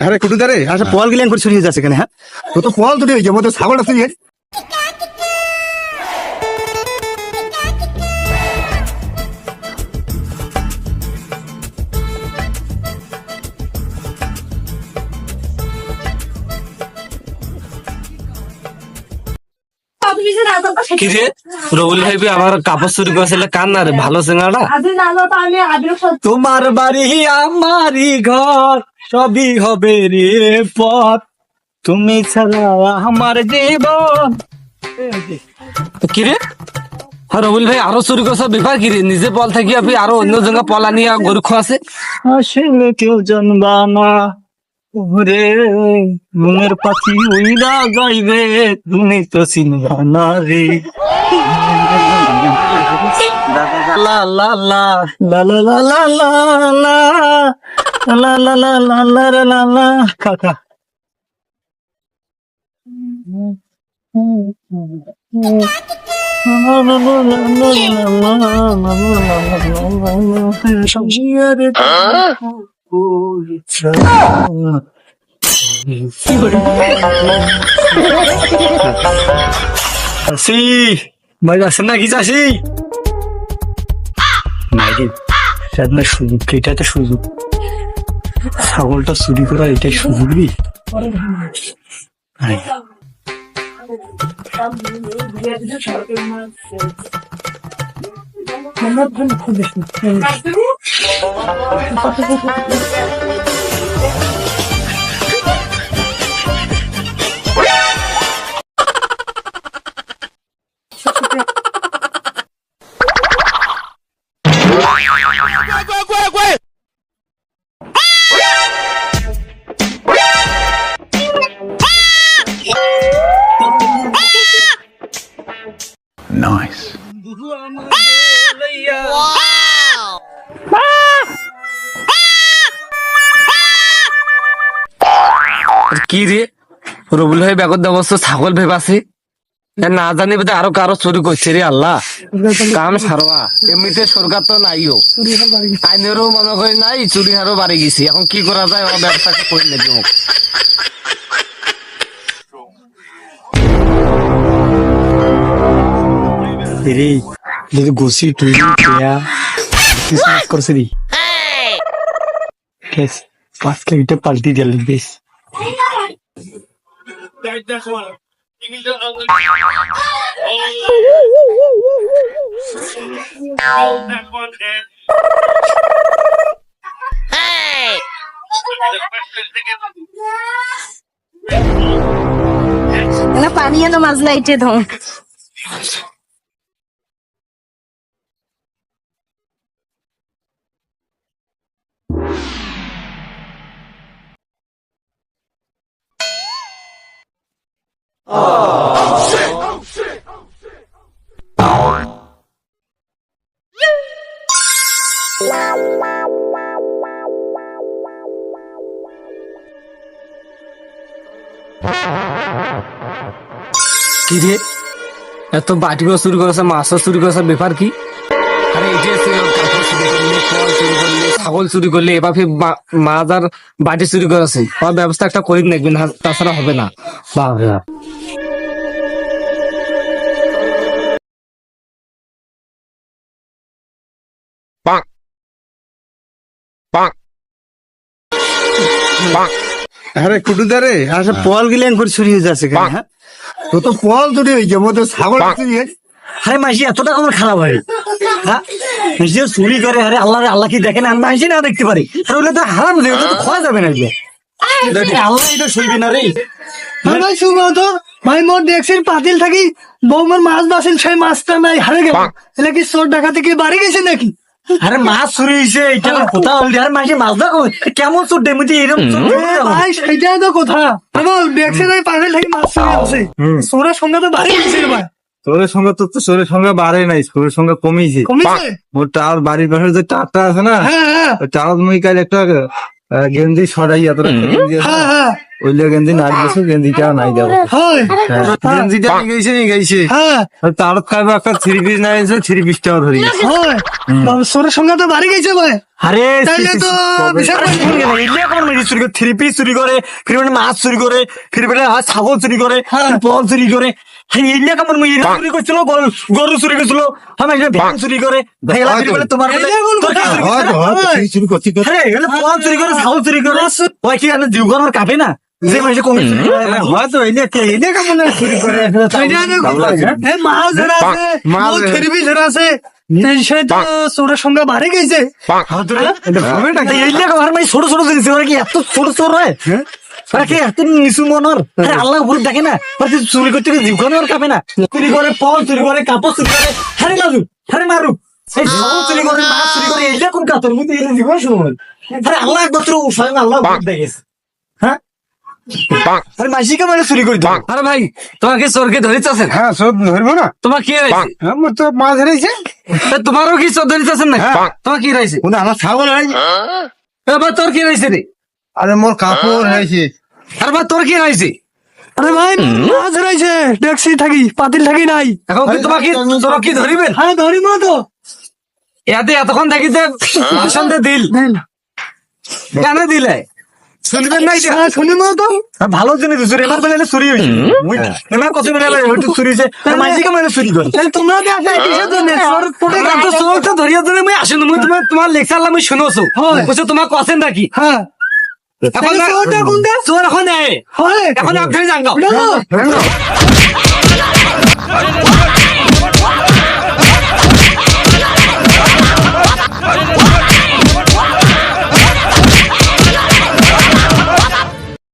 আরে কুটুদা রে আচ্ছা পল গিলান করে চুরি হয়ে যাচ্ছে কেন? হ্যাঁ তো তো পল চুরি হয়ে যাবো তো ছাগলটা চুরি হয়েছে। কিরে রবুল ভাই আমার কাপড় চুরি করেছিল কান না রে ভালো সিঙ্গাড়া। তোমার বাড়ি আমারই ঘর সবই হবে রে পথ তুমি ছাড়া আমার জীবন। কিরে রবুল ভাই আরো চুরি করছে ব্যাপার কিরে? নিজে পল থাকি আপনি আরো অন্য জায়গা পলা নিয়ে গরু খোয়াছে। আসলে কেউ জানবা না ওরে মনের পাখি উইরা যাইবে তুমি তো চিনবা না রে। লা লা লা লা লা লা লা লা লা লা লা লা লা লা লা লা লা কাকা চাষি ভাই আছেন নাকি চাষি? সুযোগ এটা তো সুযোগ, ছাগলটা চুরি করা এটাই সুযোগ রে। নাইস কি রে রবুল ভাই ব্যাগত দেবস্ত ছাগল ভেবাছে না জানি বোধ আরো কারো চুরি করছে রে। আল্লাহ কাম সারোয়া এমনিতে সরকার তো নাইও আইনেরও মনে করি নাই, চুরি হারও বাড়ি গেছি। এখন কি করা যায়? আমার ব্যবসাটা করে নেবে মুখ। রে যদি গোসি তুই করছে রে 5 কিলোমিটার পাল্টি দিয়ে বেশ না পানি এনো মাছ লাইটে ধো কি রে এত বাটিও চুরি করেছে মাছও চুরি করেছে ব্যাপার কি? আরে এই যে কাপড় চুরি করলে ফল চুরি করলে ছাগল চুরি করলে এবার ফির মাছ আর বাটি চুরি করেছে। আমার ব্যবস্থা একটা করি দেখবেন, তাছাড়া হবে না। বাপরে বাপ আরে কুটুদা রে আচ্ছা পল গিলান করে চুরি হয়ে যাচ্ছে কেন? হ্যাঁ তো তো পল চুরি হয়ে যাবো তো ছাগল চুরি হয়েছে। আরে মাসি এতটা আমার খারাপ হয়? হ্যাঁ নিজে চুরি করে আরে আল্লাহ আল্লাহ কি দেখেন আমি মাসি না দেখতে পারি? আর ওগুলো তো হারাম দেবে, ওটা তো খাওয়া যাবে না। আল্লাহ এটা সইবে না রে। ভাই শুনো তো ভাই, মোর দেখছেন পাতিল থাকি বৌমার মাছ বাসেন, সেই মাছটা নাই হারে গেল। এলা কি চোর ডাকাতে কি বাড়ি গেছে নাকি? আরে মাছ চুরি হয়েছে এটা কোথা হল? আর মাসি মাছ দেখো কেমন চোর ডেমুতি এরকম ভাই সেইটাই তো কথা। দেখছেন ওই পাতিল থাকি মাছ চুরি আছে, চোরের সঙ্গে তো বাড়ি গেছে ভাই। চোরের সঙ্গে তো চোরের সঙ্গে বাড়ে নাই, চোরের সঙ্গে কমেছে। কমেছে? ওর টাওয়ার বাড়ির পাশে যে টাওয়ারটা আছে না, হ্যাঁ হ্যাঁ ওই টাওয়ার মুই কাল একটা গেঞ্জি সরাই এতটা গেঞ্জি আছে। হ্যাঁ হ্যাঁ ওইলে গেঞ্জি নাই গেছে, গেঞ্জিটা নাই দেবো। হয় গেঞ্জিটা নিয়ে গেছে হ্যাঁ তার খাইবে একটা থ্রি পিস নাই থ্রি পিসটাও ধরি হয় বাবা সোরের সঙ্গে তো বাড়ি গেছে ভাই আরে তাইলে তো বিশাল থ্রি পিস চুরি করে ফির মানে মাছ চুরি করে ফির মানে ছাগল চুরি করে বল চুরি করে এইলা কেমন চুরি করছিল গরু চুরি করছিল আমি ভ্যান চুরি করে ভাইলা চুরি করে তোমার বলে তোর কি চুরি করছে? শুরু করছি তো। আরে এগুলো বল চুরি করে ছাগল চুরি করে ওই কি আমি জীবন আর কাঁপে না যে মানুষ কমে হয়তো এলে কেমন চুরি করে মাছ ধরা আছে মাছ ও ধরা। থেরিবি ধরা আছে সে তো সোরের সঙ্গে বাড়ি গেছে এইলা আমার মানে ছোট ছোট জিনিস ওরা কি এত ছোট ছোট হয় ওরা কি এত নিচু মনর আরে আল্লাহ উপরে দেখে না ওরা কি চুরি করতে জীবন আর কাঁপে না চুরি করে ফল চুরি করে কাপড় চুরি করে হারে লাজু হারে মারু এই ছাগল চুরি করে মাছ চুরি করে এইলা কোন কাতর মধ্যে এইলা জীবন সময় আরে আল্লাহ একবার স্বয়ং আল্লাহ উপরে দেখেছে হ্যাঁ আরে মাসিকে মানে চুরি করি আরে ভাই তোমাকে চোরকে ধরেছেন হ্যাঁ সব ধরবো না তোমার কি হয়েছে আমার তো মাছ ধরেছে তোমারও কি চোর ধরেছেন না তোমার কি রয়েছে আমার ছাগল হয়েছে এবার তোর কি রয়েছে রে আরে মোর কাপড় হয়েছে আরে ভাই তোর কি হয়েছে আরে ভাই মাছ ধরাইছে ট্যাক্সি থাকি পাতিল থাকি নাই এখন কি তোমাকে তোরা কি ধরিবেন হ্যাঁ ধরিব তো এতে এতক্ষণ দেখি যে ভাষণ দিয়ে দিল কেন দিলে শুনবেন নাই যে? হ্যাঁ শুনিব তো আর ভালো জিনিস চুরি এবার বেলা চুরি হয়েছে এবার কত বেলা হয়তো চুরি হয়েছে মাঝিকে মানে চুরি করে তাহলে তোমরা দেখা কিসের জন্য চোর পড়ে এবার তো চোর তো ধরিয়া ধরে আমি আসেন মুই তোমার লেকচার আমি শুনোছো হয়। বলছো তোমার কথা নাকি হ্যাঁ এখন তাহলে চোরটা কোনটা? চোর এখন নেই হয় এখন আপনি জানগাও না।